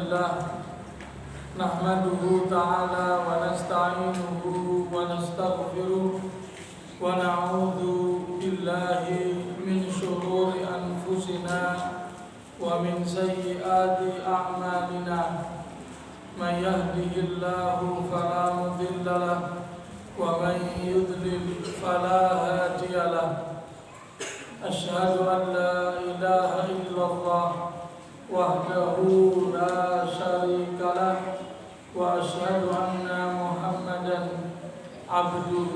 لله نحمده تعالى ونستعينه ونستغفره ونعوذ بالله من شرور أنفسنا ومن سيئات أعمالنا من يهده الله فلا مضل له ومن يضلل فلا هادي له أشهد أن لا إله إلا الله وحده لا شريك له وأشهد أن محمدا عبده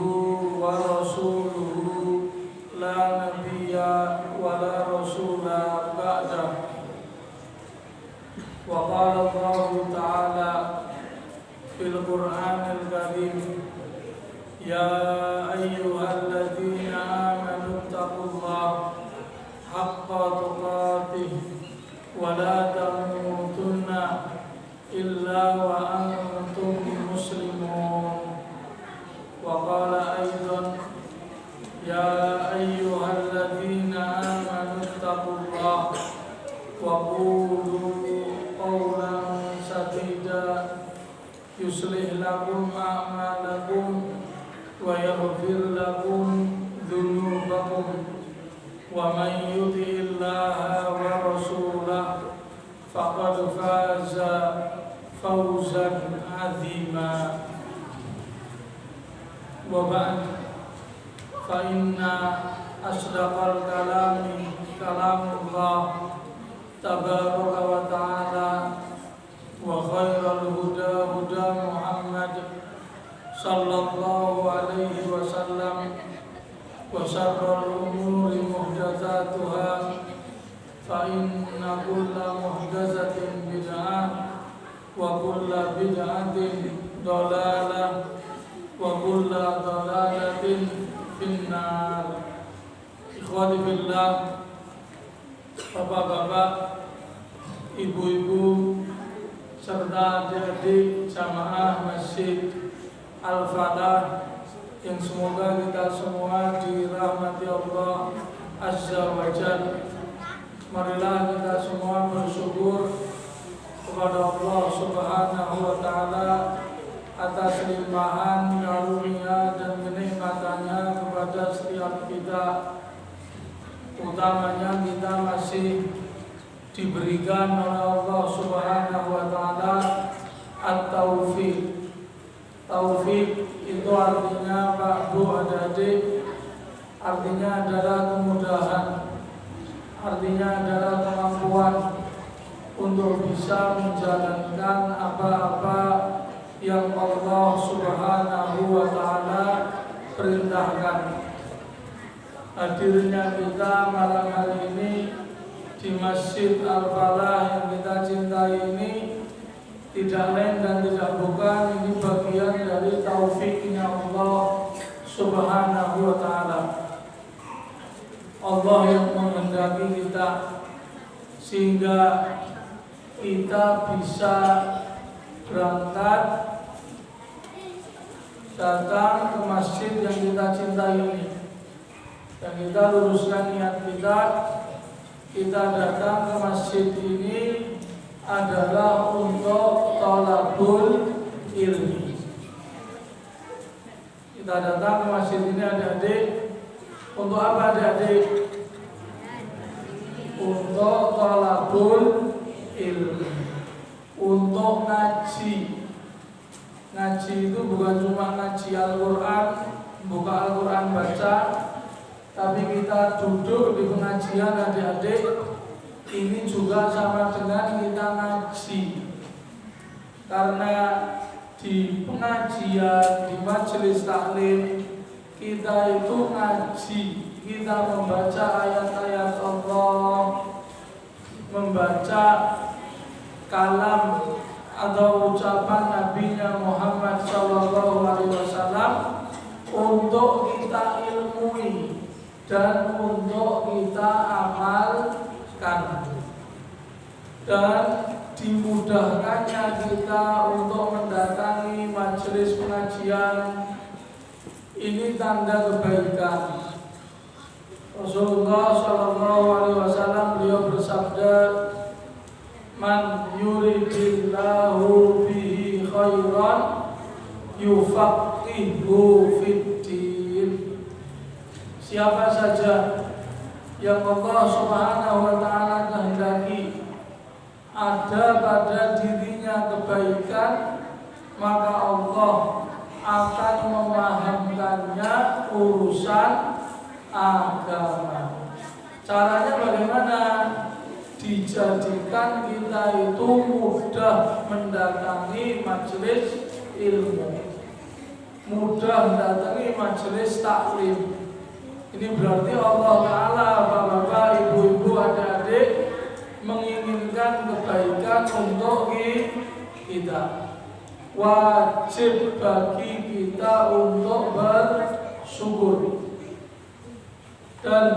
ورسوله لا نبي ولا رسول بعده. وقال الله تعالى في القرآن الكريم يا أيها الذين آمنوا اتقوا الله حق تقاته ولا تموتن إلا وأنتم مسلمون. وقال أيضا يا أيها الذين آمنوا اتقوا الله وقولوا قولا سديدا يصلح لكم أعمالكم ويغفر لكم ذنوبكم ومن يطع الله ورسوله فقد فاز فوزا عظيما. وبعد فإن أصدق الكلام كلام الله تبارك وتعالى وخير الهدى هدى محمد صلى الله عليه وسلم وشر الأمور محدثاتها فإن كل محدثة بدعة وكل بدعة ضلالة وكل ضلالة في النار. Ikhwati billah, bapak-bapak, ibu-ibu serta adik-adik jamaah Masjid Al-Falah yang semoga kita semua dirahmati Allah Azza wa Jalla. Marilah kita semua bersyukur kepada Allah Subhanahu wa Ta'ala atas limpahan karunia dan kenikmatannya kepada setiap kita. Utamanya kita masih diberikan oleh Allah Subhanahu wa Ta'ala at-taufiq. Taufik itu artinya Pak Bu adik-adik, artinya adalah kemudahan, artinya adalah kemampuan untuk bisa menjalankan apa-apa yang Allah Subhanahu wa Ta'ala perintahkan. Hadirnya kita malam hari ini di Masjid Al-Falah yang kita cintai ini tidak lain dan tidak bukan ini bagian dari taufiknya Allah Subhanahu wa Ta'ala. Allah yang menghendaki kita sehingga kita bisa berangkat datang ke masjid yang kita cintai ini, dan kita luruskan niat kita datang ke masjid ini adalah untuk thalabul ilmi. Kita datang ke masjid ini adik-adik untuk apa adik-adik? Untuk thalabul ilmi, untuk ngaji. Ngaji itu bukan cuma ngaji Al-Quran, buka Al-Quran baca, tapi kita duduk di pengajian adik-adik. Ini juga sama dengan kita ngaji, karena di pengajian, di majelis taklim kita itu ngaji, kita membaca ayat-ayat Allah, membaca kalam atau ucapan Nabi-Nya Muhammad SAW untuk kita ilmui dan untuk kita amalkan, dan dimudahkannya kita untuk mendatangi majelis pengajian ini tanda kebaikan. Rasulullah SAW beliau bersabda, man yuridillahu bihi khairan yufaqihu fiddin. Siapa saja yang Allah Subhanahu wa taala kehendaki ada pada dirinya kebaikan, maka Allah akan memahamkannya urusan agama. Caranya bagaimana? Dijadikan kita itu mudah mendatangi majelis ilmu, mudah mendatangi majelis taklim. Ini berarti Allah Ta'ala, bapak-bapak, ibu-ibu, adik-adik menginginkan kebaikan untuk kita. Wajib bagi kita untuk bersyukur. Dan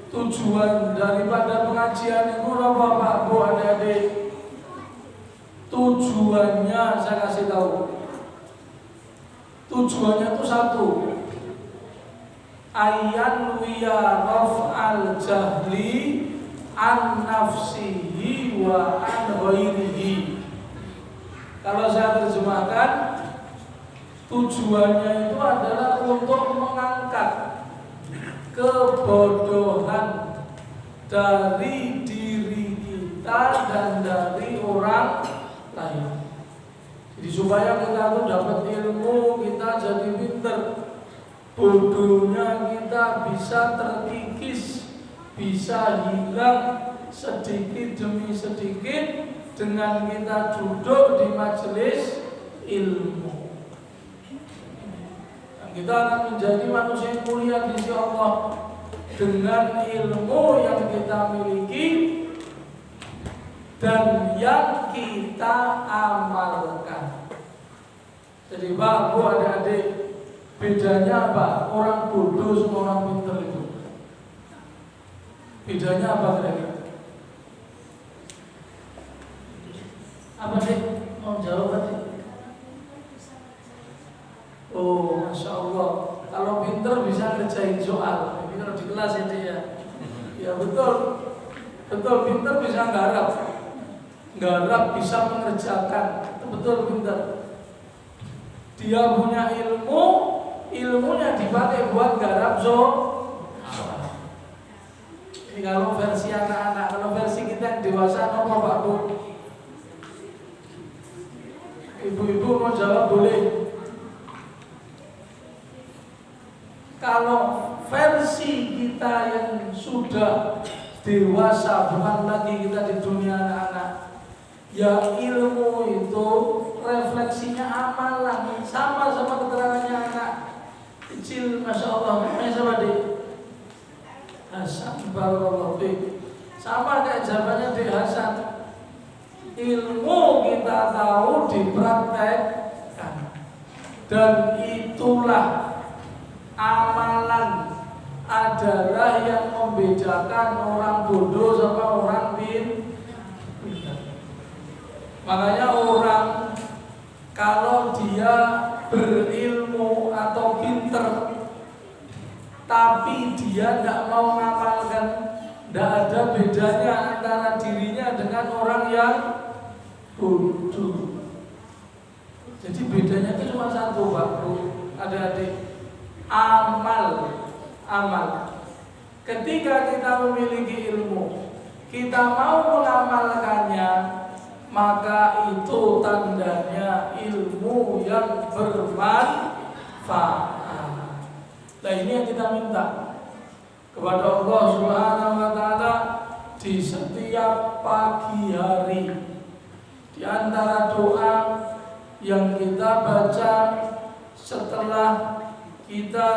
tujuan daripada pengajian itu apa Pak Bu, adik-adik? Tujuannya saya kasih tahu. Tujuannya itu satu. Ayyan wiya raf'al jahli an nafsihi wa an ghairihi. Kalau saya terjemahkan, tujuannya itu adalah untuk mengangkat kebodohan dari diri kita dan dari orang lain. Jadi supaya kita tuh dapat ilmu, kita jadi pinter, bodohnya kita bisa terkikis, bisa hilang sedikit demi sedikit dengan kita duduk di majelis ilmu. Kita akan menjadi manusia yang mulia di sisi Allah dengan ilmu yang kita miliki dan yang kita amalkan. Jadi Pak, Bu, adik-adik, bedanya apa? Orang bodoh sama orang pintar itu. Bedanya apa kira-kira? Apa sih? Mau jawab tadi? Oh, Masya Allah. Kalau pintar bisa ngerjain soal. Ini kalau di kelas ini ya. Ya betul. Betul, pintar bisa nggarap. Nggarap bisa mengerjakan. Itu betul pintar. Dia punya ilmu, ilmunya dipakai buat garap soal. Ini kalau versi anak-anak. Kalau versi kita yang dewasa, apa Pak Bu? Ibu-ibu mau jawab boleh. Kalau versi kita yang sudah dewasa, bukan lagi kita di dunia anak-anak, ya ilmu itu refleksinya amalan, sama keterangannya anak kecil. Masya Allah, namanya siapa dek? Hasan, barakallahu fiik. Sama kayak jawabannya dek Hasan. Ilmu kita tahu dipraktekkan, dan itulah amalan adalah yang membedakan orang bodoh sama orang pintar. Makanya orang kalau dia berilmu atau pintar tapi dia tidak mau mengamalkan, tidak ada bedanya antara dirinya dengan orang yang bodoh. Jadi bedanya itu cuma satu Pak Bu, adik-adik. Amal. Ketika kita memiliki ilmu, kita mau mengamalkannya, maka itu tandanya ilmu yang bermanfaat. Nah, ini yang kita minta kepada Allah Subhanahu wa taala di setiap pagi hari. Di antara doa yang kita baca setelah kita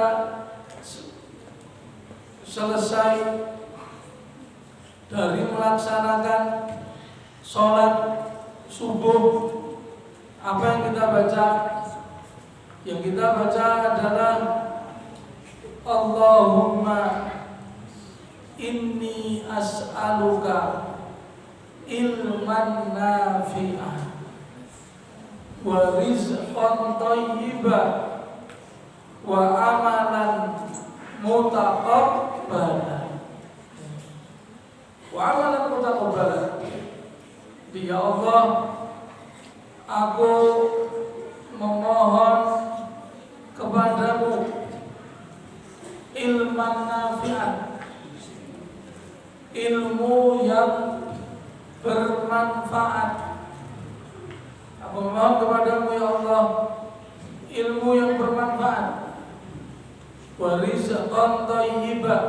selesai dari melaksanakan sholat subuh, apa yang kita baca? Yang kita baca adalah Allahumma inni as'aluka ilman nafi'ah wa rizqan thayyiban wa amalan mutaqabbalan. Ya Allah, aku memohon kepadamu ilman nafi'an, ilmu yang bermanfaat. Aku memohon kepadamu ya Allah ilmu yang bermanfaat, wa rizqan thayyiban,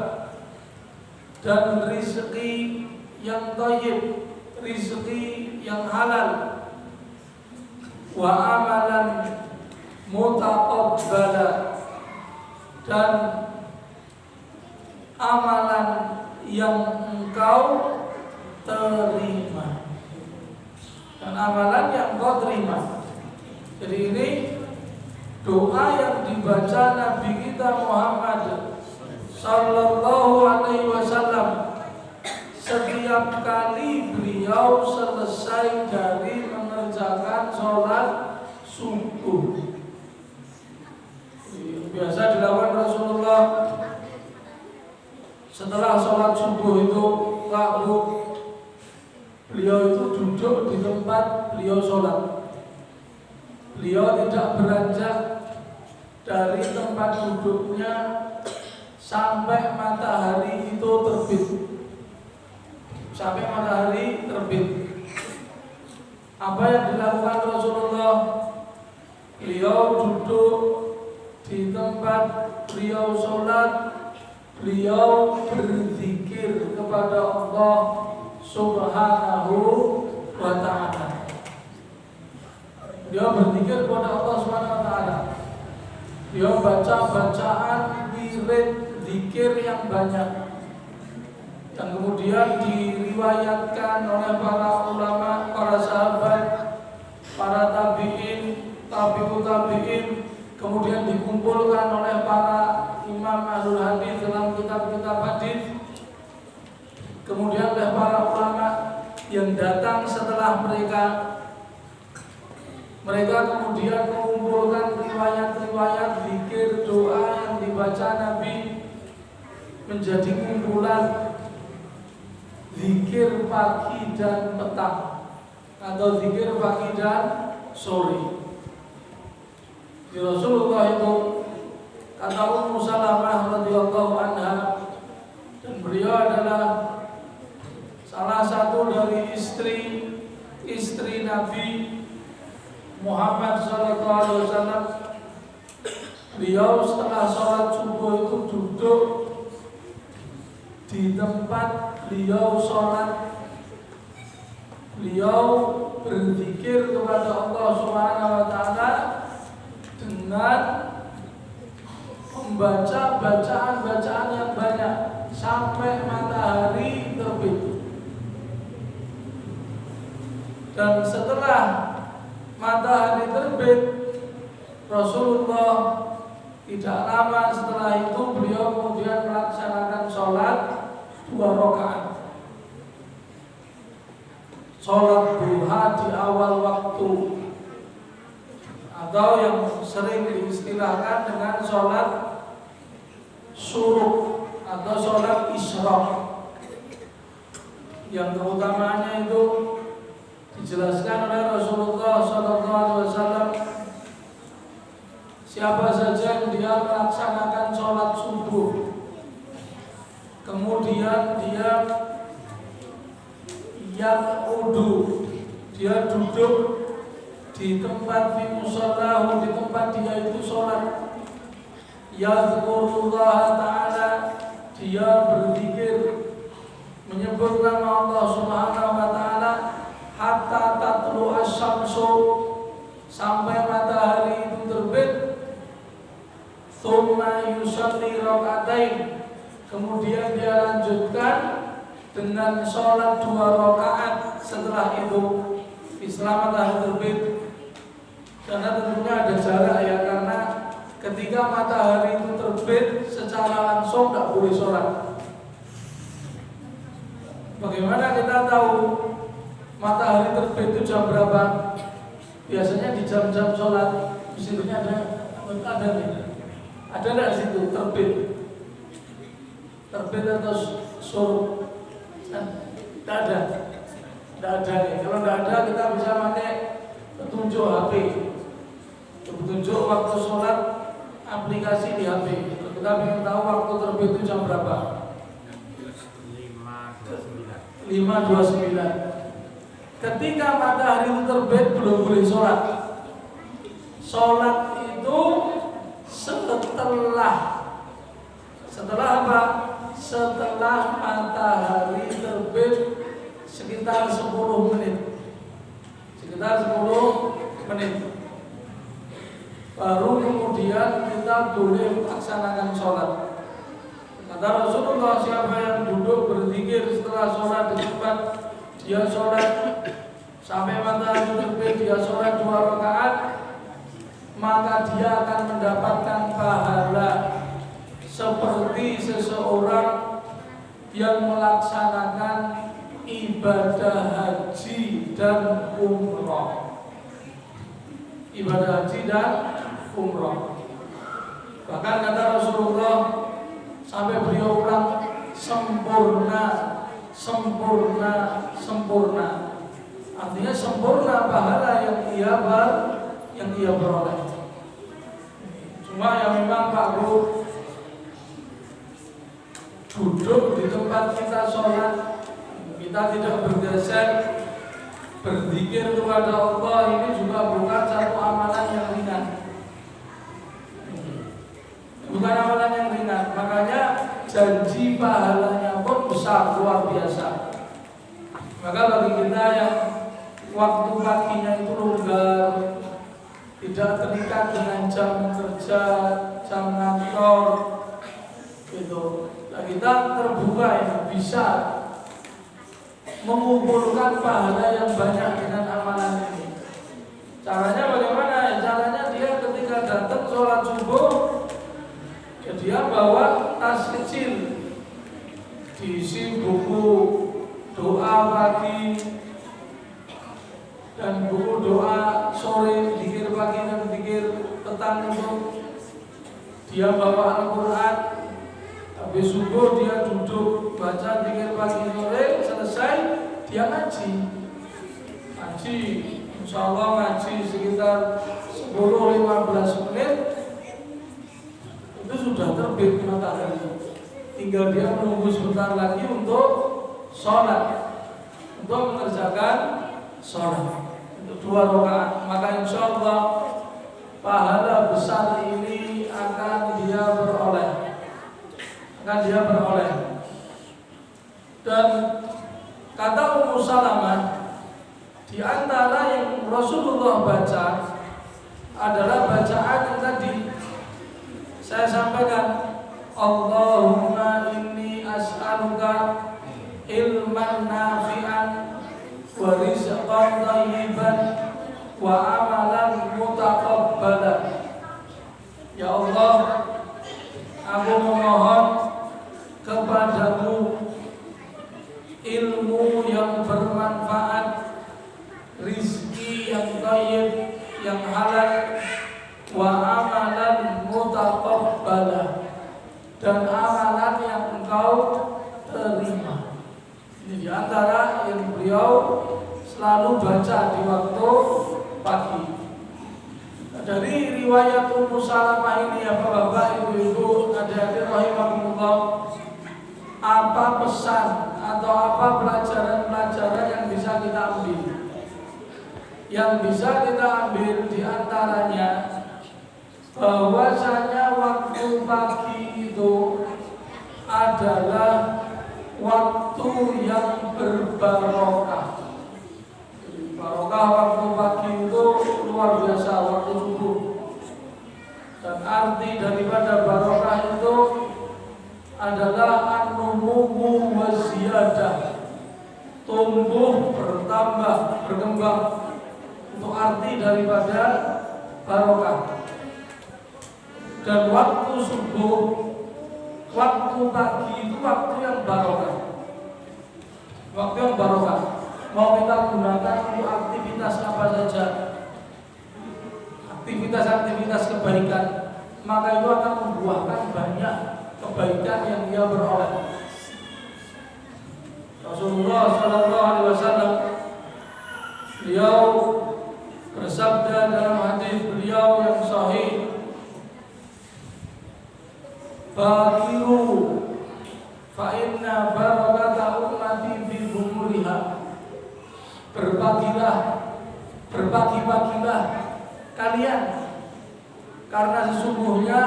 dan rizki yang thayyib, rizki yang halal, wa amalan mutaqabbala, dan amalan yang engkau terima, dan amalan yang engkau terima. Jadi ini doa yang dibaca Nabi kita Muhammad Sallallahu Alaihi Wasallam setiap kali beliau selesai dari mengerjakan sholat subuh. Biasa dilakukan Rasulullah setelah sholat subuh itu, lalu beliau itu duduk di tempat beliau sholat. Beliau tidak beranjak dari tempat duduknya sampai matahari itu terbit. Sampai matahari terbit. Apa yang dilakukan Rasulullah? Beliau duduk di tempat beliau sholat, beliau berzikir kepada Allah Subhanahu wa ta'ala. Beliau berzikir kepada Allah Subhanahu wa ta'ala. Beliau baca bacaan wirid zikir yang banyak, dan kemudian diriwayatkan oleh para ulama, para sahabat, para tabi'in, tabi'ut tabi'in, kemudian dikumpulkan oleh para imam ahlul hadis dalam kitab-kitab hadis, kemudian oleh para ulama yang datang setelah mereka kemudian mengumpulkan riwayat-riwayat zikir doa yang dibaca Nabi menjadi kumpulan zikir pagi dan petang, atau zikir pagi dan sore. Di Rasulullah itu kata Ummu Salamah radhiyallahu anha, dan beliau adalah salah satu dari istri Nabi Muhammad sallallahu alaihi wasallam. Beliau setelah sholat subuh itu duduk di tempat beliau sholat. Beliau berzikir kepada Allah Subhanahu wa ta'ala dengan membaca bacaan-bacaan yang banyak sampai matahari terbit. Dan setelah matahari terbit, Rasulullah tidak lama setelah itu beliau kemudian melaksanakan sholat 2 rakaat. Sholat duha di awal waktu, atau yang sering diistilahkan dengan sholat syuruk atau sholat isyraq, yang keutamanya itu dijelaskan oleh Rasulullah SAW. Siapa saja yang dia melaksanakan sholat subuh, kemudian dia yang wudu, dia duduk di tempat di musallahu, di tempat dia itu sholat, yazkurullah ta'ala, dia berzikir menyebut nama Allah Subhanahu wa ta'ala hatta tatlu asyamsu, sampai matahari itu terbit. Tsumma yusalli rakaatain, kemudian dia lanjutkan dengan sholat 2 rakaat setelah itu setelah matahari terbit. Karena tentunya ada jarak ya, karena ketika matahari itu terbit secara langsung tidak boleh sholat. Bagaimana kita tahu matahari terbit itu jam berapa? Biasanya di jam-jam sholat di situ ada nggak situ terbit atau suruh? Tidak ada. Tidak ada nih. Kalau tidak ada kita bisa pakai petunjuk HP. Petunjuk waktu sholat aplikasi di HP. Kita ingin tahu waktu terbit itu jam berapa? 5:29. Ketika matahari terbit belum boleh sholat. Sholat itu setelah apa? Setelah matahari terbit sekitar 10 menit. Baru kemudian kita boleh melaksanakan sholat. Kata Rasulullah, siapa yang duduk berzikir setelah sholat di tempat dia sholat sampai matahari terbit, dia sholat 2 rakaat, maka dia akan mendapatkan pahala seperti seseorang yang melaksanakan ibadah haji dan umroh. Bahkan kata Rasulullah, sampai beliau ulang, sempurna. Artinya sempurna pahala yang ia beroleh. Cuma yang memang Pak Guru duduk di tempat kita sholat, kita tidak bergeser, berzikir kepada Allah, ini juga bukan satu amalan yang ringan. Makanya janji pahalanya pun besar, luar biasa. Maka bagi kita yang waktu paginya itu longgar, tidak terikat dengan jam kerja, jam kantor, gitu. Nah, kita terbuka ya, bisa mengumpulkan pahala yang banyak dengan amalan ini. Caranya bagaimana? Caranya dia ketika datang sholat subuh, ya dia bawa tas kecil, diisi buku doa pagi dan buku doa sore, zikir pagi dan zikir petang itu. Dia bawa Al-Quran, habis subuh dia duduk baca zikir pagi sore, selesai dia ngaji, insya Allah ngaji sekitar 10-15 menit, itu sudah terbit matahari. Tinggal dia menunggu sebentar lagi untuk sholat, untuk mengerjakan sholat. Itu 2 rakaat. Maka insya Allah pahala besar ini akan dia beroleh. Dan kata Ummu Salamah, di antara yang Rasulullah baca adalah bacaan yang tadi saya sampaikan, Allahumma inni as'aluka ilman nafi'an wa rizqan thayyiban wa amalan mutaqabbalan. Ya Allah, aku memohon kepadamu ilmu yang bermanfaat, rizki yang thayyib, yang halal, wa amalan mutaqabbalah, dan amalan yang engkau terima. Ini diantara yang beliau selalu baca di waktu pagi. Dari riwayat Ummu Salamah ini, ya Bapak, Ibu-ibu, adik-adik rahimahumullah, apa pesan atau apa pelajaran-pelajaran yang bisa kita ambil? Yang bisa kita ambil diantaranya bahwasanya waktu pagi itu adalah waktu yang berbarokah. Barokah waktu pagi itu luar biasa, waktu subuh. Dan arti daripada barokah itu adalah an-numuwu wa ziyadah, tumbuh, bertambah, berkembang. Itu arti daripada barokah. Dan waktu subuh, waktu pagi itu waktu yang barokah. Waktu yang barokah. Mau kita gunakan untuk aktivitas apa saja, aktivitas kebaikan, maka itu akan membuahkan banyak kebaikan yang dia beroleh. Rasulullah SAW Beliau bersabda dalam hadis beliau yang sahih, "Bakiru fa inna barakata ummati fi bumuriha." Berbagi-bagilah kalian, karena sesungguhnya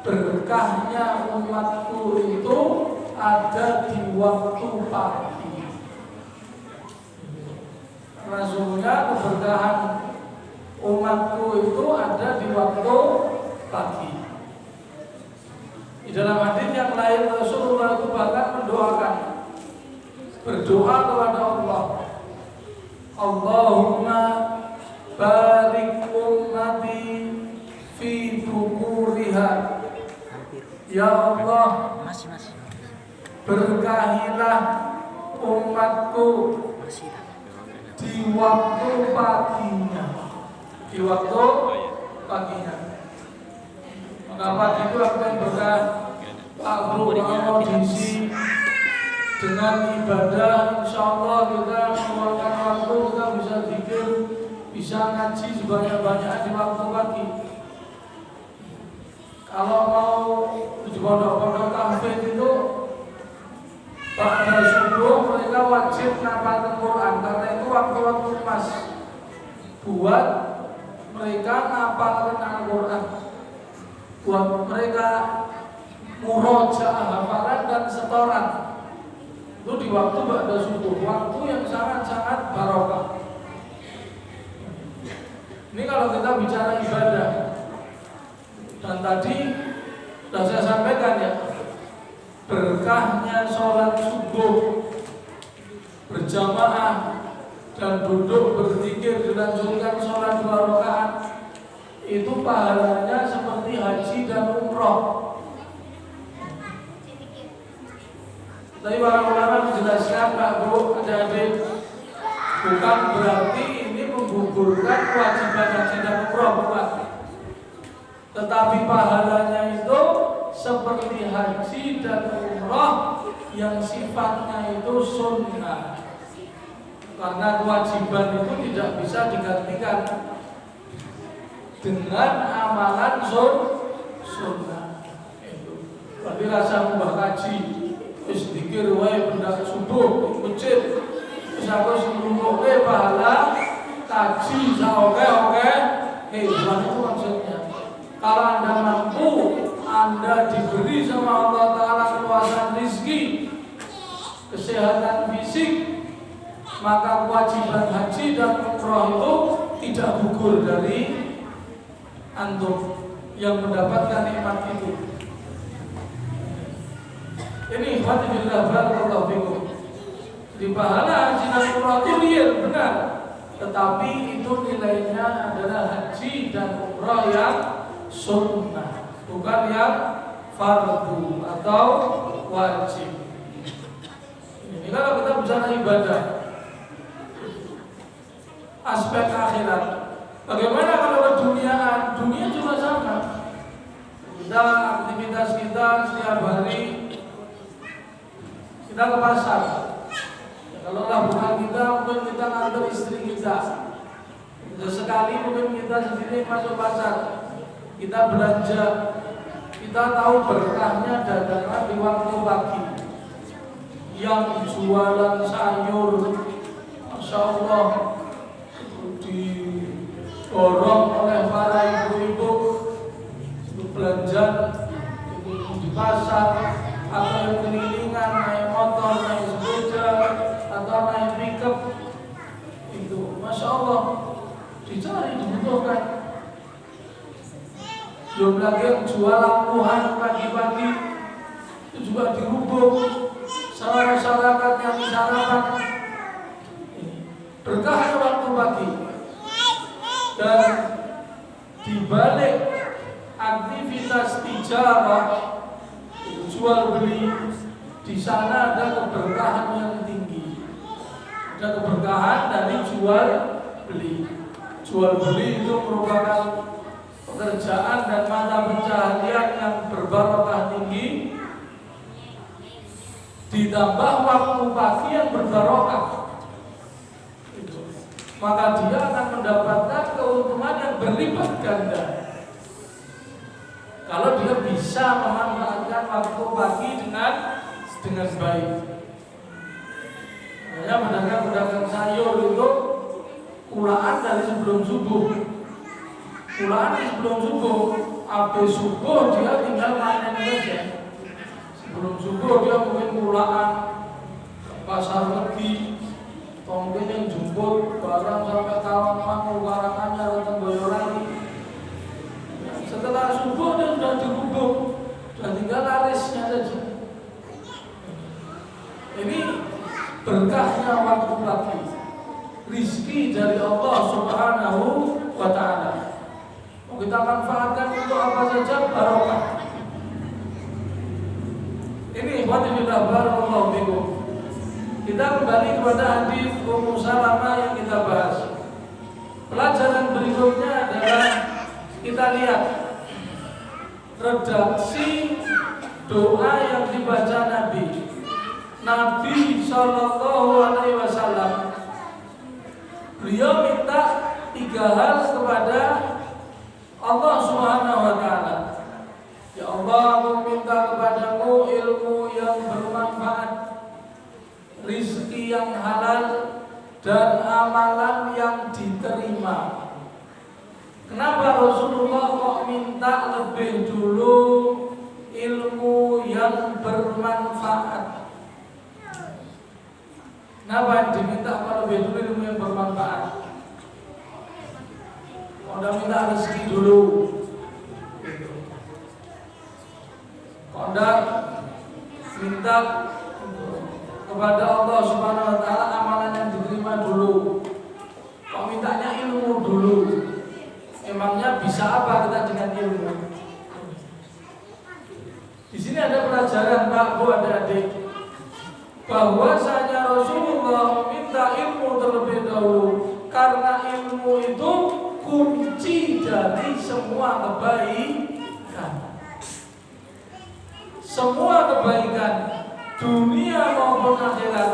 berkahnya umatku itu ada di waktu pagi. Karena sesungguhnya keberkahan umatku itu ada di waktu pagi. Di dalam hadis yang lain Rasulullah itu bahkan mendoakan, berdoa kepada Allah, Allahumma barik ummati fi bukuriha. Ya Allah, berkahilah umatku di waktu paginya. Di waktu paginya. Maka pagi itu akan berkah. Pak Guru mau diisi dengan ibadah, insya Allah kita meluangkan waktu, kita bisa zikir, bisa ngaji sebanyak-banyak di waktu pagi. Kalau mau di pondok-pondok tahfidz itu pada subuh mereka wajib ngapalin Quran, karena itu waktu-waktu pas buat mereka ngapalin Al-Quran, buat mereka murojaah hafalan dan setoran. Itu di waktu pada subuh, waktu yang sangat-sangat barokah. Ini kalau kita bicara ibadah. Dan tadi sudah saya sampaikan ya, berkahnya sholat subuh berjamaah dan duduk berzikir dilanjutkan sholat 2 rakaat, itu pahalanya seperti haji dan umroh. Tapi para ulama menjelaskan, Pak Bu, adik-adik, bukan berarti ini menggugurkan kewajiban haji dan umroh, bukan. Tetapi pahalanya itu seperti haji dan umroh yang sifatnya itu sunnah. Karena kewajiban itu tidak bisa digantikan dengan amalan sunnah. Berarti rasa mbah kaji, wis dikir wae benda subuh masjid, wis aku ngrungokne pahala kaji saoke-oke, bukan itu maksudnya. Kalau Anda mampu, Anda diberi sama Allah Ta'ala keluasan rizki, kesehatan fisik, maka kewajiban haji dan umroh itu tidak gugur dari antum yang mendapatkan nikmat itu. Ini khatibillah barakallahu fikum. Di pahala haji dan umroh itu real, benar. Tetapi itu nilainya adalah haji dan umroh yang sunnah, bukan yang fardu atau wajib. Ini kalau kita bicara ibadah, aspek akhirat. Bagaimana kalau ke dunia? Dunia juga sama. Kita aktivitas kita setiap hari, kita ke pasar. Kalau lah bukan kita, mungkin kita ngantar istri kita. Sesekali mungkin kita sendiri masuk pasar. Kita belanja, kita tahu berkahnya dagangan di waktu pagi. Yang jualan sayur, Masya Allah, didorong oleh para ibu-ibu untuk belanja di pasar, atau yang kelilingan naik motor, naik sepeda, atau naik pickup. Itu Masya Allah, dicari, dibutuhkan. Belum lagi yang jual lampuhan pagi-pagi, itu juga dirubung sama masyarakat yang sarapan. Berkahnya waktu pagi. Dan dibalik aktivitas tijarah, jual beli, di sana ada keberkahan yang tinggi. Ada keberkahan dari jual beli. Jual beli itu merupakan pekerjaan dan mata pencaharian yang berbarokah tinggi, ditambah waktu pagi yang berbarokah. maka dia akan mendapatkan keuntungan yang berlipat ganda. Kalau dia bisa memanfaatkan waktu pagi dengan baik. Makanya pedagang sayur itu kulaan dari sebelum subuh. Kulaan sebelum subuh, habis subuh dia tinggal panen saja. Sebelum subuh dia mungkin kulaan pasar legi, mungkin yang jemput barang sampai kawan-kawan karangannya datang Boyolali. Setelah subuh dia sudah dihubung, sudah tinggal larisnya saja. Ini berkahnya waktu pagi, rizki dari Allah Subhanahu wa Ta'ala. Kita manfaatkan untuk apa saja barokah. Ini ikhwanillah barakallahu fikum. Kita kembali kepada hadis Ummu Salamah yang kita bahas. Pelajaran berikutnya adalah kita lihat redaksi doa yang dibaca Nabi Sallallahu Alaihi Wasallam. Beliau minta 3 hal kepada Allah Subhanahu Wa Taala. Ya Allah, aku minta kepadamu ilmu yang bermanfaat, rizki yang halal, dan amalan yang diterima. Kenapa Rasulullah kok minta lebih dulu ilmu yang bermanfaat? Kenapa yang diminta lebih dulu ilmu yang bermanfaat? Kalau minta rezeki dulu, kalau minta kepada Allah Subhanahu Wa Taala amalan yang diterima dulu. Kalau mintanya ilmu dulu, emangnya bisa apa kita dengan ilmu? Di sini ada pelajaran Pak Bu, adik-adik, bahwasanya Rasulullah meminta ilmu terlebih dahulu karena ilmu itu kunci dari semua kebaikan. Semua kebaikan dunia maupun akhirat,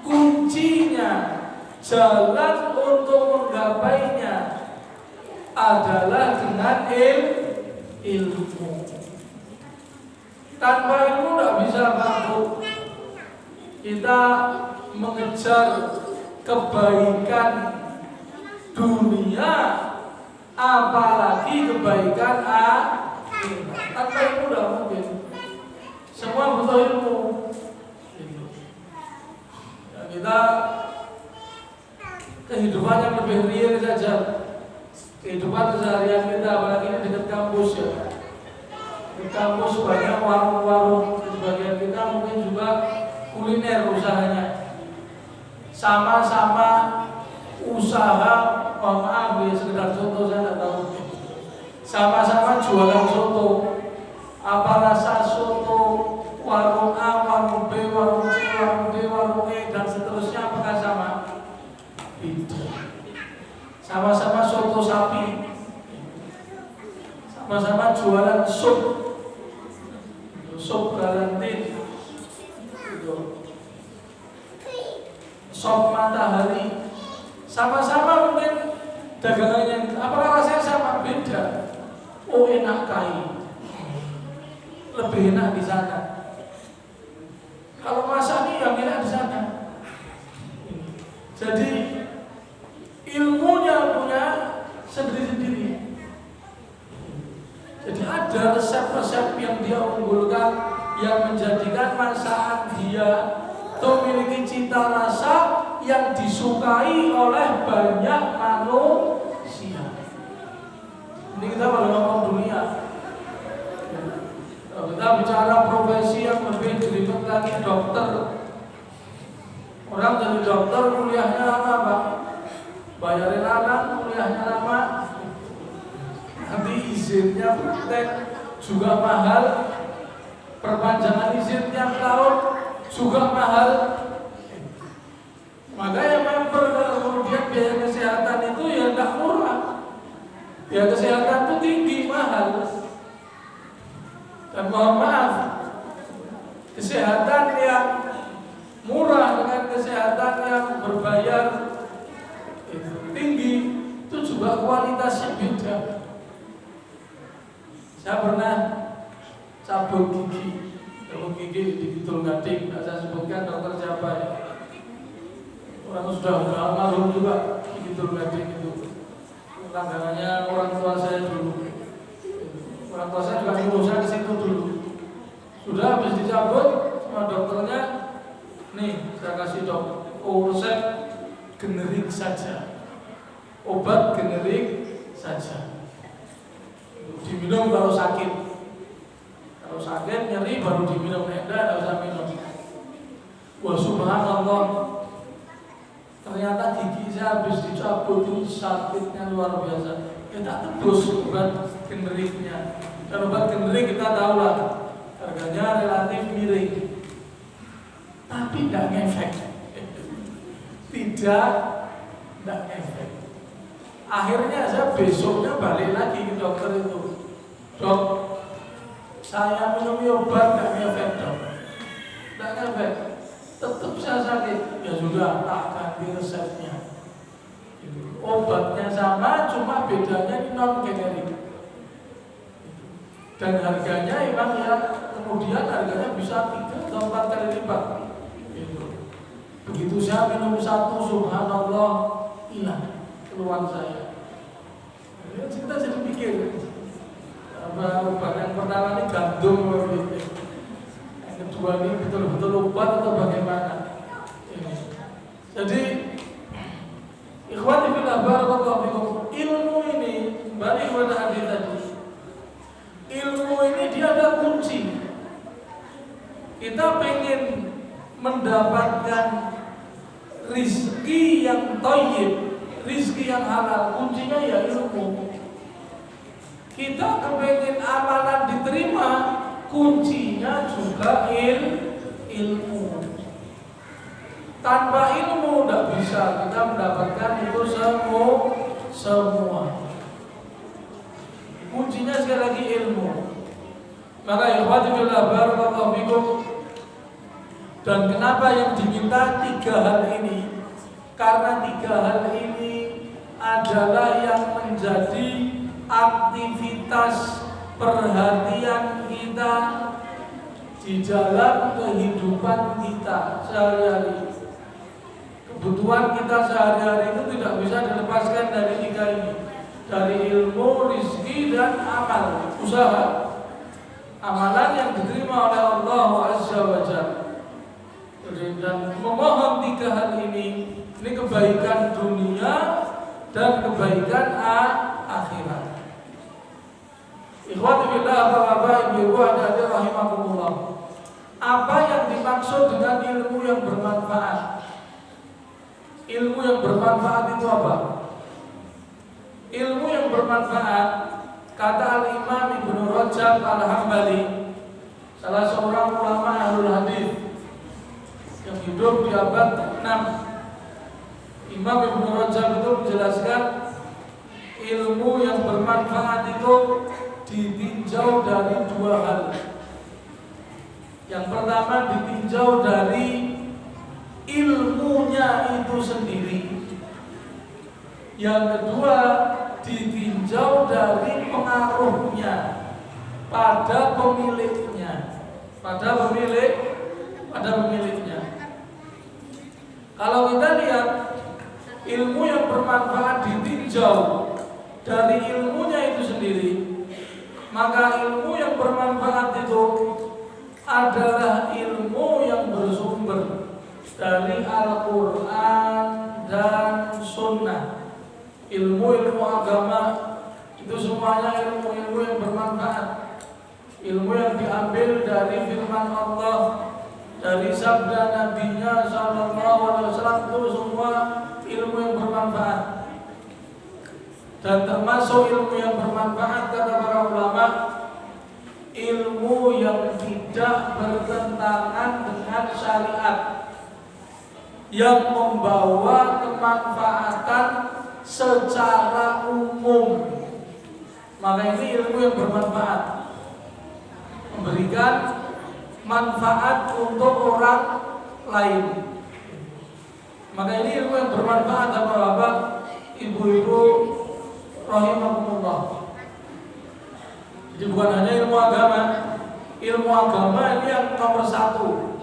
kuncinya, jalan untuk menggapainya adalah dengan ilmu. Tanpa ilmu tidak bisa mampu kita mengejar kebaikan dunia, apalagi kebaikan akhirat. Tanpa ilmu tidak mungkin. Semua butuh ilmu. Dan kita kehidupan yang lebih real saja, kehidupan keseharian kita, apalagi ini dekat kampus ya. Di kampus banyak warung-warung, sebagian kita mungkin juga kuliner usahanya. Sama-sama usaha, maaf ya, sekedar contoh saya tidak tahu. Sama-sama jualan soto, apa rasa soto, warung A, warung B, warung C, warung D, warung E, dan seterusnya, apakah sama? Tidak. Sama-sama soto sapi, sama-sama jualan sup garanti, sop matahari, sama-sama mungkin dagangannya, apakah rasanya sama? Beda. Oh, enak kai, lebih enak di sana. Kalau masak nih yang enak di sana. Jadi ilmunya punya sendiri-sendiri. Jadi ada resep-resep yang dia unggulkan, yang menjadikan masakan dia memiliki cita rasa yang disukai oleh banyak manusia. Ini kita pada ngomong dunia. Kita bicara profesi yang lebih jelimet lagi, dokter. Orang jadi dokter kuliahnya lama Pak, bayarin anak kuliahnya lama, nanti izinnya praktek juga mahal, perpanjangan izin tiap tahun juga mahal. Makanya member kemudian biaya kesehatan itu ya tidak murah. Biaya kesehatan itu tinggi, mahal. Dan mohon maaf, kesehatan yang murah dengan kesehatan yang berbayar juga kualitasnya beda. Saya pernah cabut gigi di Kidul Gading, saya sebutkan dokter siapa ya. Orang sudah almarhum juga di Kidul Gading itu. Langganannya orang tua saya dulu. Orang tua saya juga nyuruh saya ke situ dulu. Sudah habis dicabut sama dokternya, nih saya kasih resep generik saja, obat generik saja. Diminum kalau sakit. Kalau sakit nyeri baru diminum, tidak usah minum. Wah subhanallah, ternyata gigi saya habis dicabut itu sakitnya luar biasa. Kita tebus obat generiknya. Dan obat generik kita tahu lah, harganya relatif miring, tapi tidak ngefek. Tidak ngefek. Akhirnya saya besoknya balik lagi ke dokter itu. Dok, saya minum obat tidak ngefek dok. Tidak ngefek. Tetap saya sakit. Ya sudah, tak ganti resepnya. Obatnya sama, cuma bedanya non generik. Dan harganya memang ya, kemudian harganya bisa 3 atau 4 kali lipat. Begitu saya minum satu, subhanallah, hilang keluhan saya. Kita jadi pikir, obat yang pertama ini gandum, yang kedua ini betul-betul obat atau bagaimana? Jadi, ikhwati fillah barakallahu fikum, ilmu ini balik kepada hadis tadi. Ilmu ini dia ada kunci. Kita pengen mendapatkan rizki yang thayyib, rizki yang halal, kuncinya ya ilmu. Kita kepengen amalan diterima, kuncinya juga ilmu. Tanpa ilmu tidak bisa kita mendapatkan itu semua. Kuncinya sekali lagi ilmu. Maka ikhwati fillah barakallahu fikum. Dan kenapa yang diminta 3 hal ini? Karena 3 hal ini adalah yang menjadi aktivitas perhatian kita di dalam kehidupan kita sehari-hari. Kebutuhan kita sehari-hari itu tidak bisa dilepaskan dari 3 ini. Dari ilmu, rizki, dan amal, usaha. Amalan yang diterima oleh Allah Azza wa Jalla. Dan memohon 3 hal ini kebaikan dunia dan kebaikan akhirat. Ikhwati billah, bapak-bapak, ibu-ibu, hadirin rahimakumullah. Apa yang dimaksud dengan ilmu yang bermanfaat? Ilmu yang bermanfaat itu apa? Ilmu yang bermanfaat, kata Al-Imam Ibnu Rajab Al-Hambali, salah seorang ulama ahlul hadis yang hidup di abad 6. Imam Ibnu Rajab itu menjelaskan ilmu yang bermanfaat itu ditinjau dari 2 hal. Yang pertama ditinjau dari ilmunya itu sendiri. Yang kedua ditinjau dari pengaruhnya pada pemiliknya. Kalau kita lihat ilmu yang bermanfaat ditinjau dari ilmunya itu sendiri, maka ilmu yang bermanfaat itu adalah ilmu yang bersumber dari Al-Quran dan Sunnah. Ilmu-ilmu agama itu semuanya ilmu-ilmu yang bermanfaat. Ilmu yang diambil dari firman Allah, dari sabda Nabi-Nya sallallahu alaihi wasallam, itu semua ilmu yang bermanfaat. Dan termasuk ilmu yang bermanfaat kata para ulama, ilmu yang tidak bertentangan dengan syariat, yang membawa kemanfaatan secara umum. Maka ini ilmu yang bermanfaat, memberikan manfaat untuk orang lain. Maka ini ilmu yang bermanfaat, Bapak-bapak, ibu-ibu, rahimakumullah. Jadi bukan hanya ilmu agama ini yang nomor satu,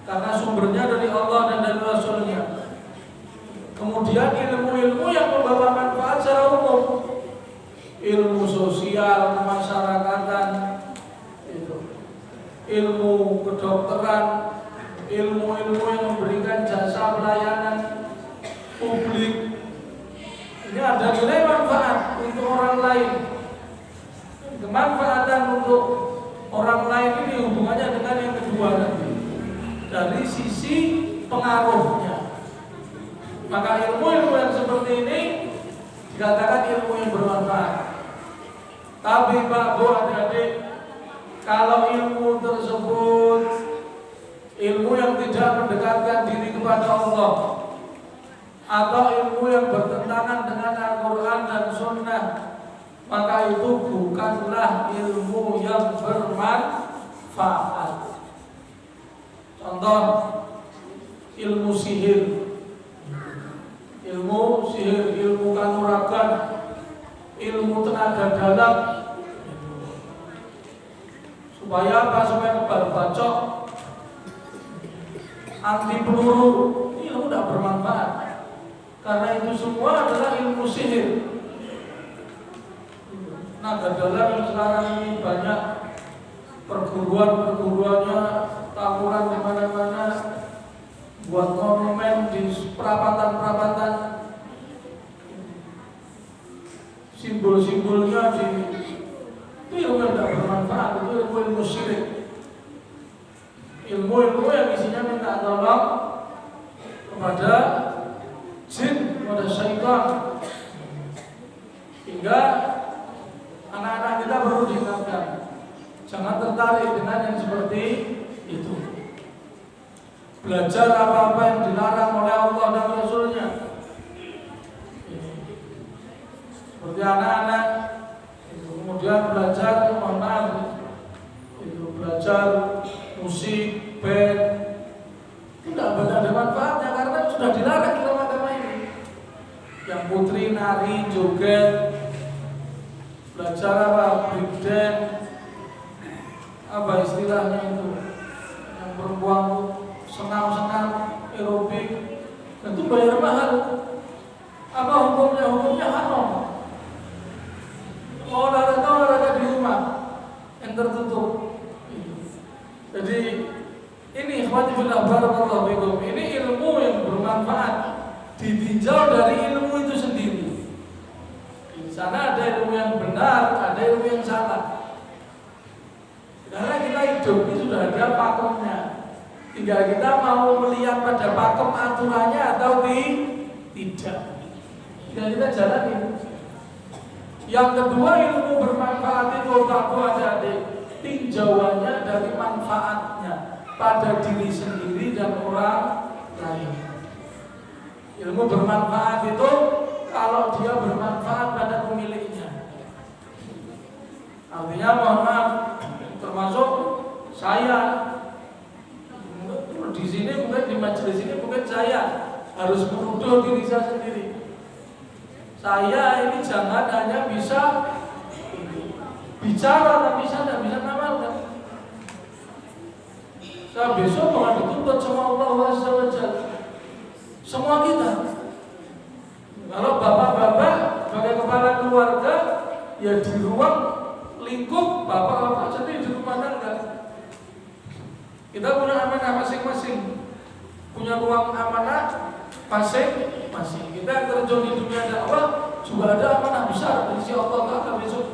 karena sumbernya dari Allah dan dari Rasulnya. Kemudian ilmu-ilmu yang membawa manfaat secara umum, ilmu sosial, kemasyarakatan, ilmu kedokteran, ilmu-ilmu yang memberikan jasa pelayanan publik. Ini ada nilai manfaat untuk orang lain. Kemanfaatan untuk orang lain ini hubungannya dengan yang kedua nanti, dari sisi pengaruhnya. Maka ilmu-ilmu yang seperti ini dikatakan ilmu yang bermanfaat. Tapi Pak Bu adik-adik, kalau ilmu tersebut ilmu yang tidak mendekatkan diri kepada Allah, atau ilmu yang bertentangan dengan Al-Quran dan Sunnah, maka itu bukanlah ilmu yang bermanfaat. Contoh, ilmu sihir, ilmu kanuragan, ilmu tenaga dalam. Supaya apa? Supaya kebal bacok, anti peluru. Ini ilmu tidak bermanfaat, karena itu semua adalah ilmu sihir. Tenaga dalam yang sekarang ini banyak perguruannya, tawuran di mana-mana, buat monumen di perapatan, simbol-simbolnya itu ilmu yang tidak bermanfaat. Itu ilmu syirik, ilmu yang isinya minta tolong kepada jin, kepada syaitan. Hingga anak-anak kita perlu diingatkan, jangan tertarik dengan yang seperti itu. Belajar apa-apa yang dilarang oleh Allah dan Rasulnya. Seperti anak-anak kemudian belajar, mohon maaf, belajar musik, band, itu tidak ada manfaatnya, karena sudah dilarang dalam agama ini. Yang putri nari, joget, belajar apa, breakdance, apa istilahnya itu, yang perempuan senam aerobik, itu bayar mahal. Apa hukumnya? Hukumnya haram. Olahraga di rumah yang tertutup. Jadi ini ikhwati fillah barakallahu fikum, ini ilmu yang bermanfaat ditinjau dari ilmu itu sendiri. Di sana ada ilmu yang benar, ada ilmu yang salah. Karena kita hidup ini sudah ada pakemnya. Tinggal kita mau melihat pada pakem aturannya atau tidak. Tinggal kita jalanin. Yang kedua, ilmu bermanfaat itu adik-adik, tinjauannya dari manfaatnya pada diri sendiri dan orang lain. Ilmu bermanfaat itu kalau dia bermanfaat pada pemiliknya. Artinya mohon maaf, termasuk saya di sini, mungkin di majelis ini, mungkin saya harus menuduh diri saya sendiri. Saya ini jangan hanya bisa bicara, tapi saya tidak bisa ngamalkan. Saya besok akan dituntut sama Allah SWT. Semua kita. Kalau bapak-bapak sebagai kepala keluarga, ya di ruang lingkup bapak-bapak sendiri di rumah tangga. Kita punya amanah masing-masing, punya ruang amanah masing-masing. Kita yang terjun di dunia dakwah juga ada amanah besar dari sisi Allah Ta'ala besok.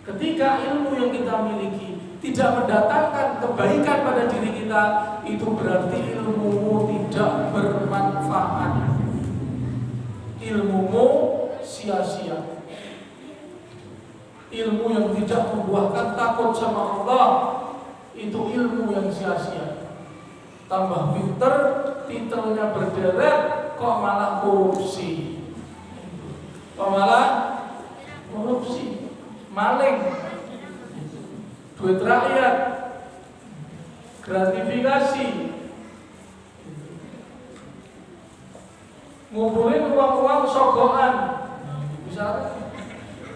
Ketika ilmu yang kita miliki tidak mendatangkan kebaikan pada diri kita, itu berarti ilmumu tidak bermanfaat. Ilmumu sia-sia. Ilmu yang tidak membuahkan takut sama Allah, itu ilmu yang sia-sia. Tambah pinter, titelnya berderet, kok malah korupsi. Maling, duit rakyat, gratifikasi. ngumpulin uang-uang sogokan. Misalnya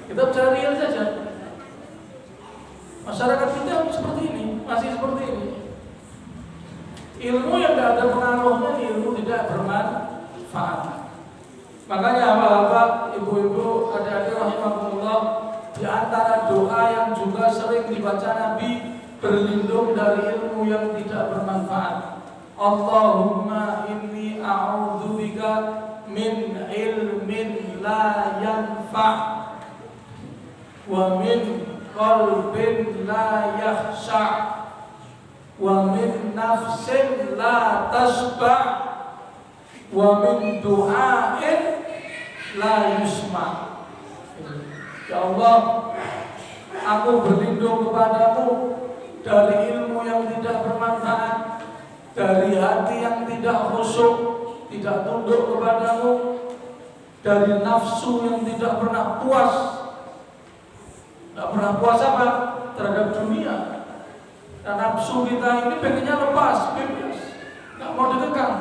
kita bicara real saja. Masyarakat kita seperti ini, masih seperti ini. Ilmu yang tidak ada pengaruhnya, ilmu tidak bermanfaat. Makanya bapak, ibu-ibu, adik-adik rahimakumullah, di antara doa yang juga sering dibaca Nabi, berlindung dari ilmu yang tidak bermanfaat. Allahumma inni a'udzubika min ilmin la yanfa' wa min qalbin la yakhsha' wa min nafsin la tasba' wa min du'ain la yusma'. Ya Allah, aku berlindung kepadamu dari ilmu yang tidak bermanfaat, dari hati yang tidak khusyuk, tidak tunduk kepadamu, dari nafsu yang tidak pernah puas. Tidak pernah puas apa? Terhadap dunia. Dan nafsu kita ini pengennya lepas, bebas, tidak mau dikekang.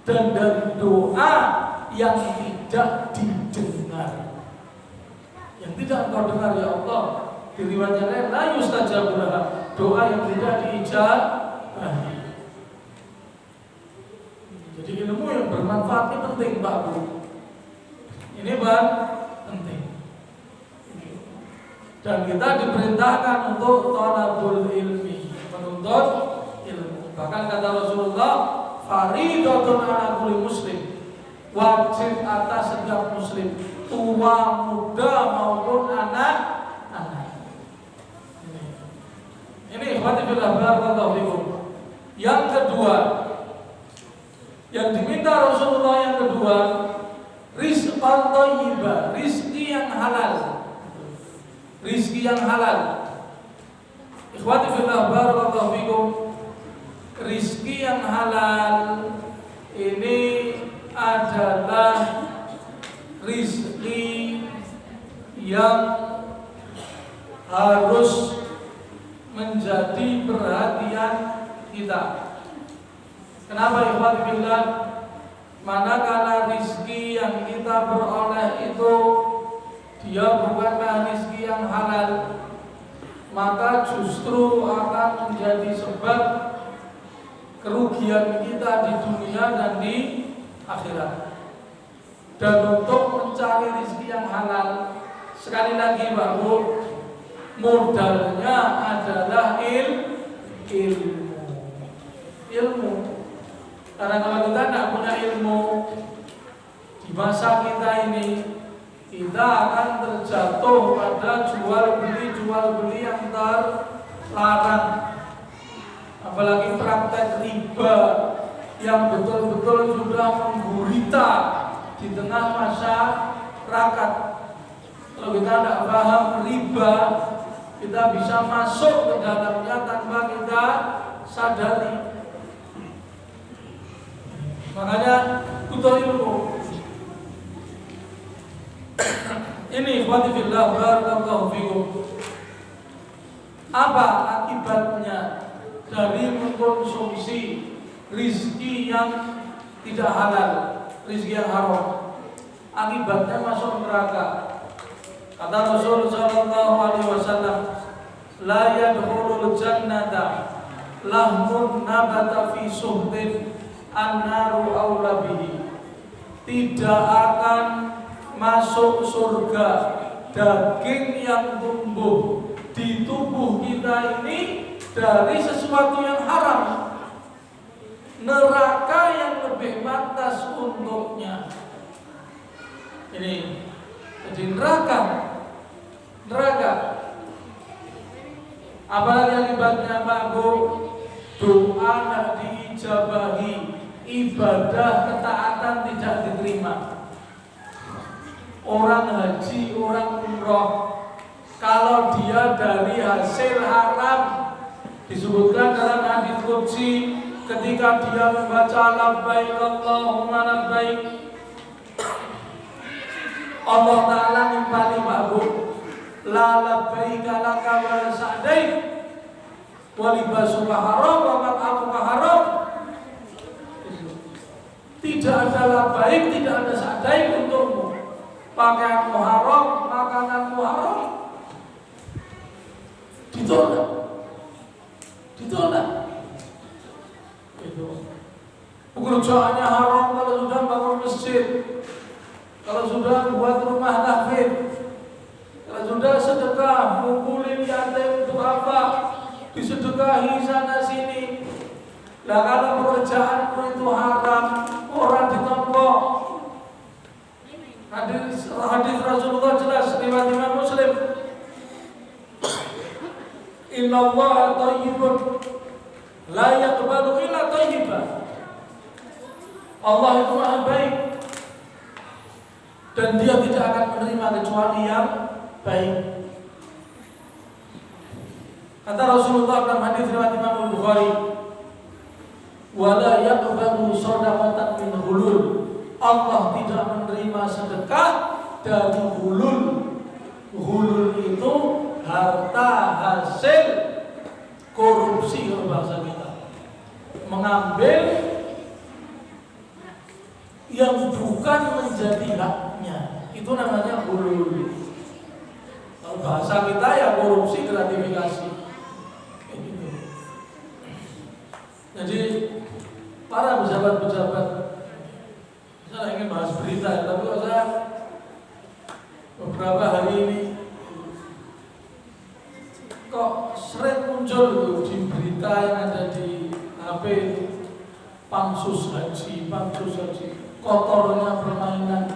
Dan dari doa yang tidak didengar, yang tidak engkau dengar ya Allah, di riwayat yang lain la yustajabu laha, doa yang tidak diijabahi. Jadi ilmu yang bermanfaat ini penting Pak Bu. Ini penting. Dan kita diperintahkan untuk thalabul ilmi, menuntut ilmu. Bahkan kata Rasulullah, faridatun ala kulli muslim, wajib atas setiap muslim, tua muda maupun anak-anak. Ini ikhwati fillah barakallahu fikum. Yang kedua, yang diminta Rasulullah yang kedua, rizqan thayyibah, rizki yang halal. Rizki yang halal. Ikhwati fillah barakallahu fikum. Rizki yang halal ini adalah rizki yang harus menjadi perhatian kita. Kenapa ikhwati fillah? Manakala rizki yang kita peroleh itu dia bukanlah rizki yang halal, maka justru akan menjadi sebab kerugian kita di dunia dan di akhirat. Dan untuk mencari rizki yang halal, sekali lagi Pak Bu, modalnya adalah ilmu. Karena kalau kita tidak punya ilmu, di masa kita ini kita akan terjatuh pada jual beli yang terlarang. Apalagi praktek riba yang betul-betul sudah menggurita di tengah masyarakat. Kalau kita tidak paham riba, kita bisa masuk ke dalamnya tanpa kita sadari. Makanya butuh ilmu. Ini ikhwati fillah barakallahu fikum. Apa akibatnya dari mengkonsumsi rizki yang tidak halal, rizki yang haram? Akibatnya masuk neraka. Kata Rasul sallallahu alaihi wasallam, la yadkhulul jannata lahmun nabata fi suhtin an-naru aula bihi. Tidak akan masuk surga daging yang tumbuh di tubuh kita ini dari sesuatu yang haram. Neraka yang lebih pantas untuknya. Ini jadi neraka. Apalagi akibatnya Pak Bu? Doa tidak diijabahi, ibadah ketaatan tidak diterima. Orang haji, orang umroh, kalau dia dari hasil haram, disebutkan dalam hadis qudsi, ketika dia membaca labbaik Allahumma labbaik, Allah Ta'ala nimpali Pak Bu, la labbaik laka wa sa'daik wa libasuka haram wa mat'amuka haram. Tidak ada labaik, tidak ada sa'daik untukmu. Pakaianmu haram, makananmu haram. Ditolak. Itu. Pekerjaannya haram kalau sudah bangun masjid, kalau sudah buat rumah tahfidz, kalau sudah sedekah, ngumpulin yatim untuk apa? Disedekahi sana sini. Nah kalau pekerjaanmu itu haram, orang ditompok. Hadis Rasulullah jelas riwayat Imam Muslim. Inna Allah thayyibun la yaqbalu illa thayyiban. Allah itu maha baik dan Dia tidak akan menerima kecuali yang baik. Kata Rasulullah dalam hadis riwayat Imam Bukhari, wala yaqbalu shadaqatan min hulul. Allah tidak menerima sedekah dari hulul. Hulul itu harta hasil korupsi kalau bahasa kita. Mengambil yang bukan menjadi haknya, itu namanya hulul. Kalau bahasa kita ya korupsi, gratifikasi. Gitu. Jadi para pejabat-pejabat, saya ingin bahas berita ya, tapi kalau saya beberapa hari ini kok sering muncul di berita yang ada di HP, pansus haji, kotornya permainan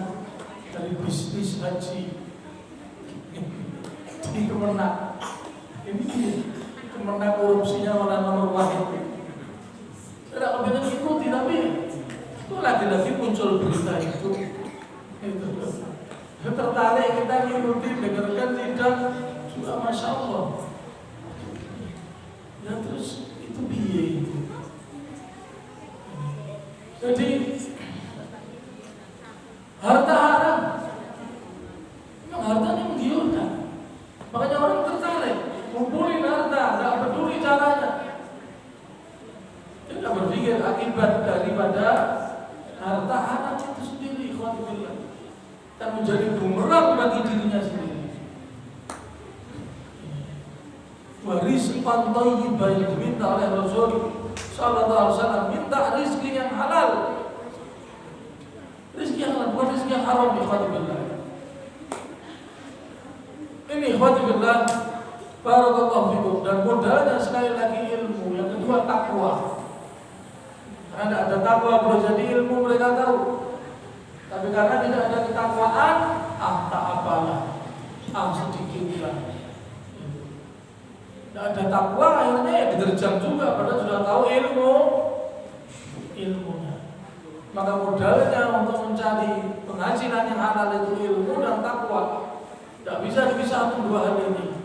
dari bisnis haji di Kemenak. Ini Kemenak korupsinya malah nomor wahid. Saya tidak kepengen ikuti, tapi itu lagi-lagi muncul berita itu. Tertarik kita ngikuti, dengarkan tidak juga, masya Allah. Ya terus itu biaya itu. Jadi harta haram, memang harta ini menggiurkan. Makanya orang tertarik kumpulin harta, tidak peduli caranya. Dia tidak berpikir akibat daripada harta haram itu sendiri, ikhwanillah, dan menjadi bumerang bagi dirinya sendiri. Rizqan thayyiban yang diminta oleh Rasul sallallahu alaihi wasallam, minta rizki yang halal. Rizki yang halal, bukan rizki yang haram, ikhwanillah. Ini ikhwanillah, barakallahu fikum. Dan modalnya sekali lagi ilmu. Yang kedua takwa. Karena ada takwa boleh jadi ilmu mereka tahu. Tapi karena tidak ada ketakwaan, tak apalah, sedikitlah. Tidak ada takwa, akhirnya ya diterjang juga, padahal sudah tahu ilmunya. Maka modalnya untuk mencari penghasilan yang halal itu ilmu dan takwa. Tidak bisa dipisahkan dua hal ini.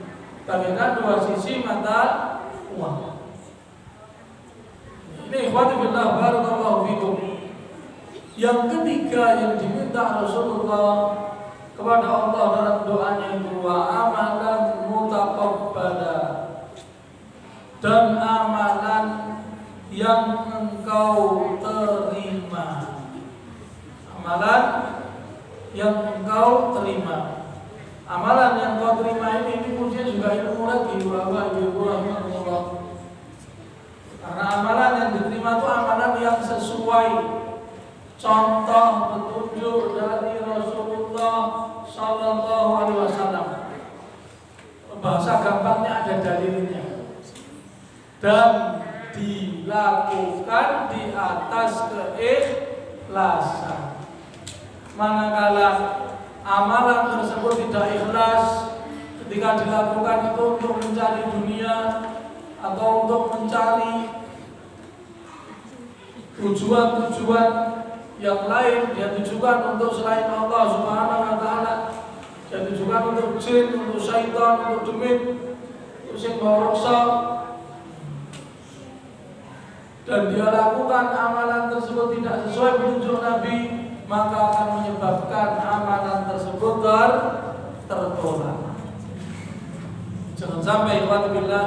Bagaikan dua sisi mata uang. Ini ikhwati billah, barakallahu fikum. Yang ketiga yang diminta Rasulullah kepada Allah dalam doanya itu, wa amalan mutaqabbala, dan amalan yang engkau terima. Amalan yang engkau terima. Amalan yang engkau terima ini kuncinya juga ilmu lagi, bahwa ibu rahmatullah. Karena amalan yang diterima itu amalan yang sesuai contoh petunjuk dari Rasulullah sallallahu alaihi wasallam. Bahasa gampangnya ada dalilnya. Dan dilakukan di atas keikhlasan. Manakala amalan tersebut tidak ikhlas, ketika dilakukan itu untuk mencari dunia atau untuk mencari tujuan-tujuan yang lain, yang ditujukan untuk selain Allah Subhanahu wa taala, yang ditujukan untuk jin, untuk syaitan, untuk demit, untuk sing baroksa, dan dia lakukan amalan tersebut tidak sesuai petunjuk Nabi, maka akan menyebabkan amalan tersebut tertolak. Jangan sampai ikhwanillah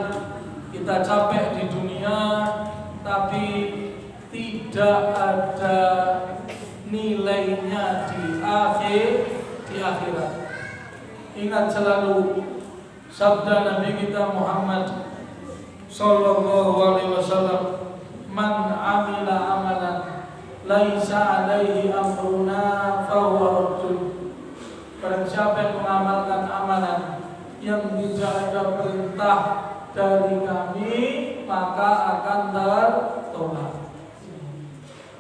kita capek di dunia tapi tidak ada nilainya di akhirat. Ingat selalu sabda Nabi kita Muhammad sallallahu alaihi wasallam, man amila amalan laisa alaihi amruna fahuwa raddun. Barang siapa yang mengamalkan amalan yang tidak ada perintah dari kami, maka akan tertolak.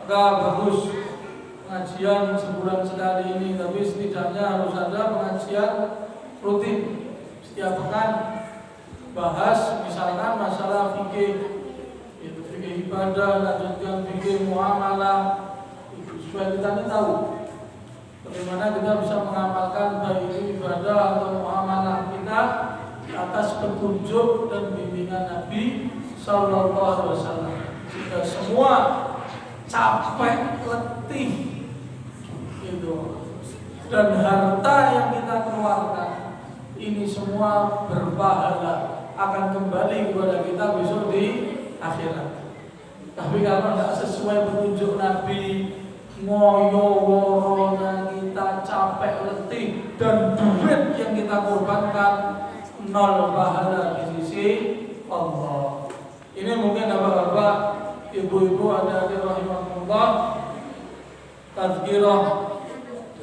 Maka bagus pengajian sebulan sekali ini, tapi setidaknya harus ada pengajian rutin setiap pekan, bahas misalkan masalah fikih, itu fikih ibadah, lanjutkan fikih muamalah, supaya kita ini tahu bagaimana kita bisa mengamalkan baik itu ibadah atau muamalah kita di atas petunjuk dan bimbingan Nabi Sallallahu Alaihi Wasallam. Jika semua capek, letih, itu dan harta yang kita keluarkan ini semua berpahala, akan kembali kepada kita besok di akhirat. Tapi kalau tidak sesuai petunjuk Nabi, ngoyo-woronya kita capek, letih, dan duit yang kita korbankan nol pahala di sisi Allah. Ini mungkin bapak-bapak, ibu-ibu, adik-adik rahimahullah, tazkirah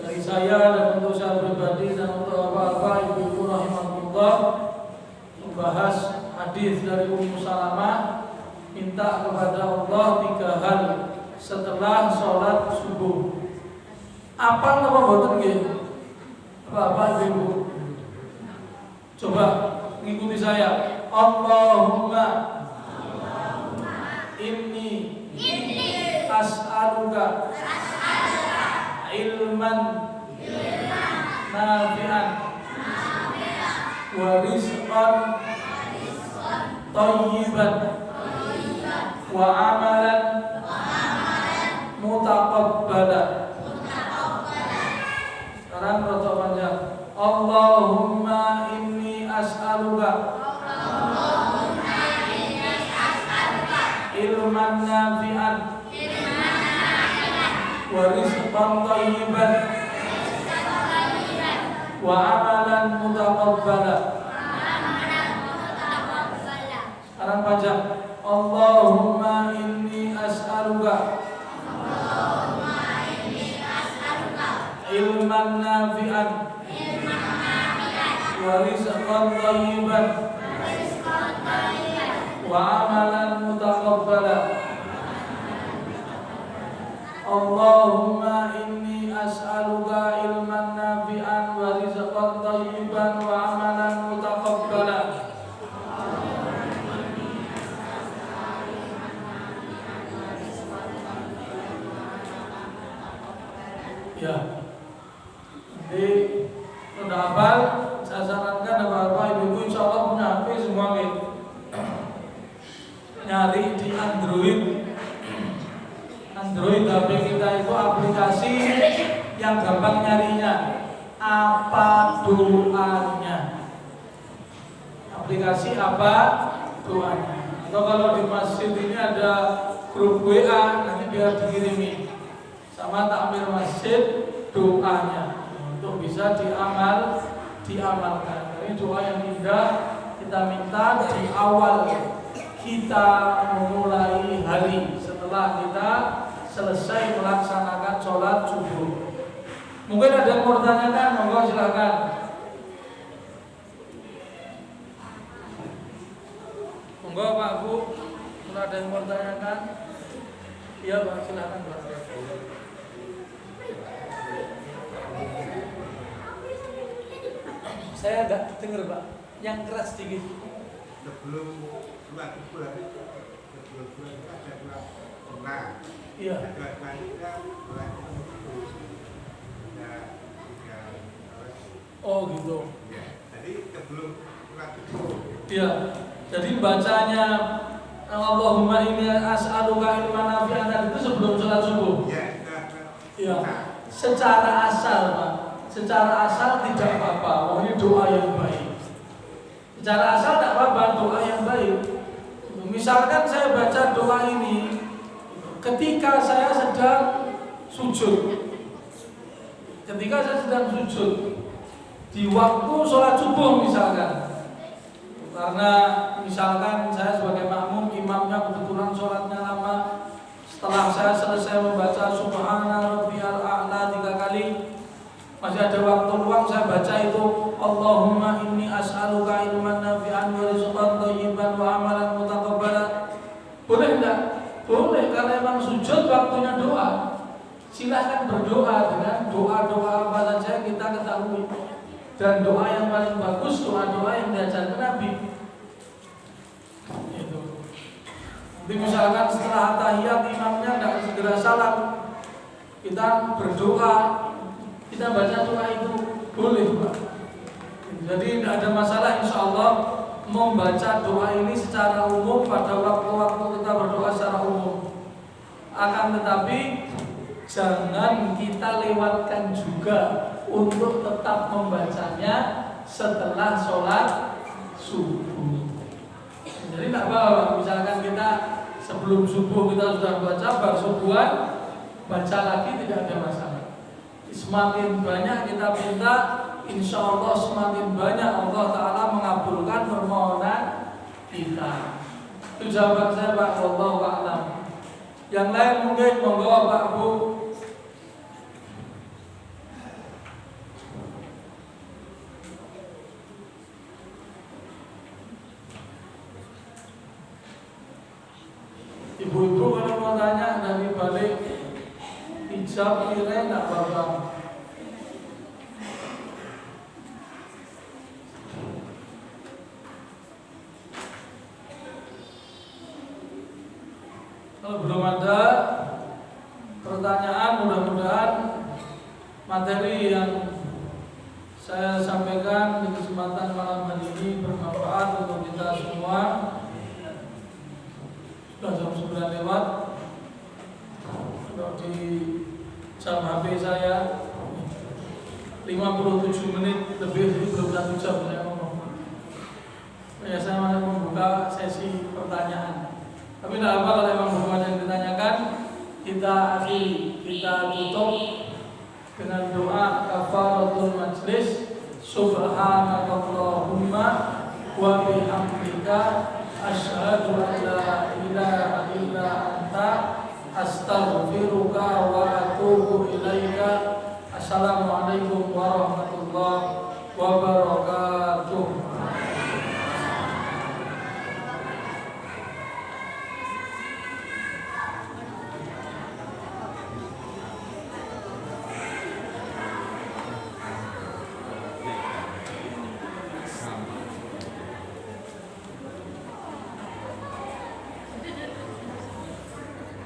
dari saya dan untuk saya pribadi dan untuk bapak-bapak, ibu-ibu rahimahullah, membahas hadis dari Ummu Salamah, minta kepada Allah 3 hal setelah sholat subuh. Apa nama boten nggih? Bapak Ibu, coba ngikuti saya. Allahumma inni as'aluka ilman nafi'an wa rizqan thayyiban wa amalan mutaqabbalan. Sekarang rada panjang. Allahumma inni as'aluka ilman nafi'an wa rizqan thayyiban wa amalan mutaqabbalan. Sekarang panjang. Allahumma inni as'aluka ilman nafi'an wa rizqan thayyiban wa amalan mutaqabbalan. Allahumma inni as'aluka ilman nafi'an wa rizqan thayyiban wa amalan mutaqabbalan. Ya, jadi sudah hafal, saya sarankan bapak ibu insya Allah punya HP semua nih. Nyari di Android HP kita itu aplikasi yang gampang nyarinya. Apa doanya? Aplikasi apa doanya? Atau kalau di masjid ini ada grup WA, nanti biar dikirimi sama takmir masjid doanya untuk bisa diamalkan. Ini doa yang indah kita minta di awal kita memulai hari setelah kita selesai melaksanakan sholat subuh. Mungkin ada yang mau bertanyakan, monggo silakan. Monggo Pak Bu, kalau ada yang mau bertanyakan, iya Pak, silakan Pak. Saya enggak dengar Pak, yang keras sedikit. Sebelum sholat subuh hari, sebelum sholat ada dua sunnah. Iya. Dua kita sholat subuh. Oh gitu. Ya, jadi sebelum sholat subuh. Iya. Jadi bacanya Allahumma inni as'aluka ilman nafi'an itu sebelum sholat subuh. Iya. Secara asal Pak. Secara asal tidak apa-apa, oh ini doa yang baik. Secara asal tidak apa-apa, doa yang baik. Misalkan saya baca doa ini ketika saya sedang sujud. Ketika saya sedang sujud di waktu sholat subuh misalkan, karena misalkan saya sebagai makmum, imamnya kebetulan sholatnya lama, setelah saya selesai membaca Subhana Rabbiyal A'la 3 kali, masih ada waktu luang, saya baca itu Allahumma inni as'aluka ilman nafi'an wa rizqan thayyiban wa amalan mutaqabbalan. Boleh enggak? Boleh, karena memang sujud waktunya doa. Silahkan berdoa dengan doa-doa apa saja yang kita ketahui. Dan doa yang paling bagus, doa-doa yang diajarkan Nabi. Itu. Jadi misalkan setelah tahiyat imamnya tidak segera salam, kita berdoa, kita baca doa itu boleh, Pak. Jadi tidak ada masalah, insya Allah membaca doa ini secara umum pada waktu-waktu kita berdoa secara umum. Akan tetapi jangan kita lewatkan juga untuk tetap membacanya setelah sholat subuh. Jadi tidak apa-apa, misalkan kita sebelum subuh kita sudah baca, baru subuhan baca lagi, tidak ada masalah. Semakin banyak kita minta, insya Allah semakin banyak Allah Ta'ala mengabulkan permohonan kita. Itu jawaban saya, Pak. Wallahu a'lam. Yang lain mungkin monggo Pak Bu. Ibu-ibu kalau mau tanya dari balik hijab kira enggak apa-apa. Kalau belum ada pertanyaan, mudah-mudahan materi yang saya sampaikan di kesempatan malam hari ini bermanfaat untuk kita semua. Sudah jam 9 lewat. Kalau di jam HP saya 57 menit lebih, belum 1 jam saya ngomong. Ya, saya masih membuka sesi pertanyaan. Tapi tidak apa kalau memang belum yang ditanyakan, kita akhiri, kita tutup dengan doa kafaratul majlis. Subhanakallahumma wa bihamdika asyhadu an la ilaha illa anta astaghfiruka wa atubu ilaika. Assalamualaikum